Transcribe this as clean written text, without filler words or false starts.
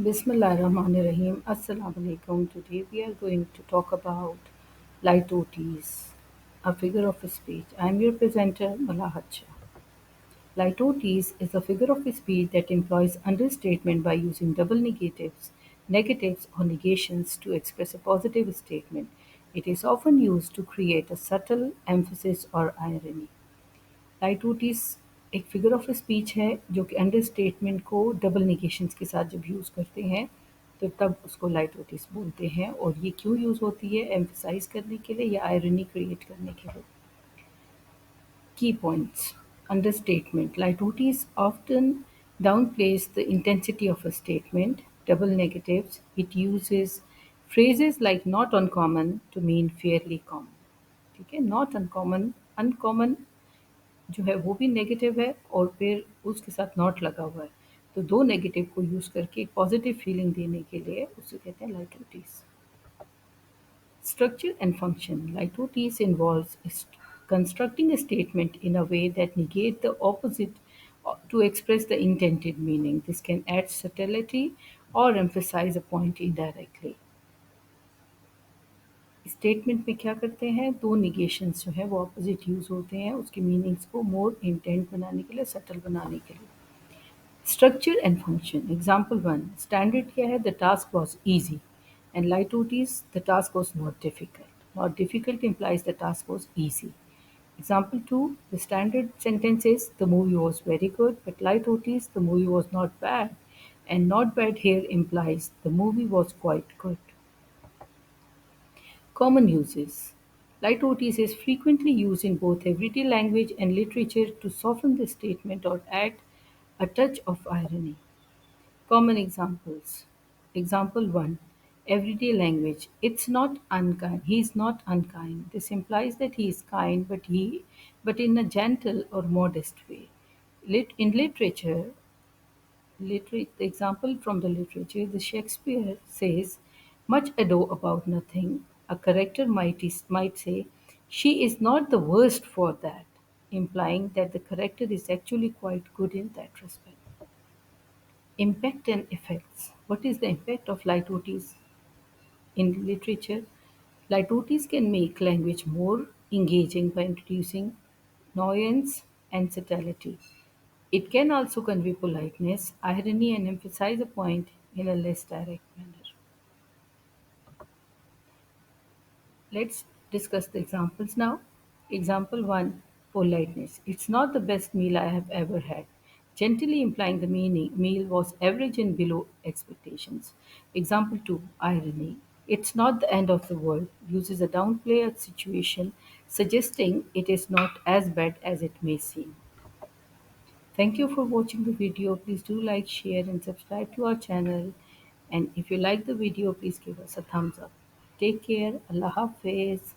Bismillahirrahmanirrahim. Assalamu alaikum. Today we are going to talk about litotes, a figure of speech. I am your presenter, Malahat Shah. Litotes is a figure of speech that employs understatement by using double negatives or negations to express a positive statement. It is often used to create a subtle emphasis or irony. लाइटोटिस एक figure of speech है जो कि understatement को double निगेशंस के साथ जब use करते हैं तो तब उसको लाइटोटिस बोलते हैं। और ये क्यों यूज़ होती है? एम्फसाइज करने के लिए या आयरनी क्रिएट करने के लिए। Key points: understatement: litotes often downplays the intensity of a statement. Double negatives: it uses phrases like not uncommon to mean fairly common. ठीक है, नॉट अनकॉमन, अनकॉमन जो है वो भी नेगेटिव है और फिर उसके साथ नॉट लगा हुआ है, तो दो नेगेटिव को यूज़ करके एक पॉजिटिव फीलिंग देने के लिए उसे कहते हैं लाइटोटिस। Structure and function: Litotes involves constructing a statement in a way that negates the opposite to express the intended meaning. This can add subtlety or emphasize a point indirectly. Statement में क्या करते हैं, दो निगेशंस जो है वो ऑपोजिट यूज़ होते हैं उसके मीनिंग्स को मोर इंटेंट बनाने के लिए, सटल बनाने के लिए। Structure and function: example one, standard क्या है, the task was easy, and litotes, the task was not difficult. Not difficult implies the task was easy. Example 2, the standard sentence is the movie was very good, but Lightotis, the movie was not bad. And not bad here implies the movie was quite good. Common uses: Lightotis is frequently used in both everyday language and literature to soften the statement or add a touch of irony. Common examples: Example 1, everyday language. It's not unkind. He is not unkind. This implies that he is kind, but in a gentle or modest way. In literature, the example from the literature, the Shakespeare says, "Much ado about nothing." A character might say, "She is not the worst for that," implying that the character is actually quite good in that respect. Impact and effects. What is the impact of litotes in literature? Litotes can make language more engaging by introducing nuance and subtlety. It can also convey politeness, irony, and emphasize a point in a less direct manner. Let's discuss the examples now. Example 1, politeness. It's not the best meal I have ever had, gently implying the meal was average and below expectations. Example 2, irony. It's not the end of the world, uses a downplay a situation, suggesting it is not as bad as it may seem. Thank you for watching the video. Please do like, share and subscribe to our channel. And if you like the video, please give us a thumbs up. Take care. Allah Hafiz.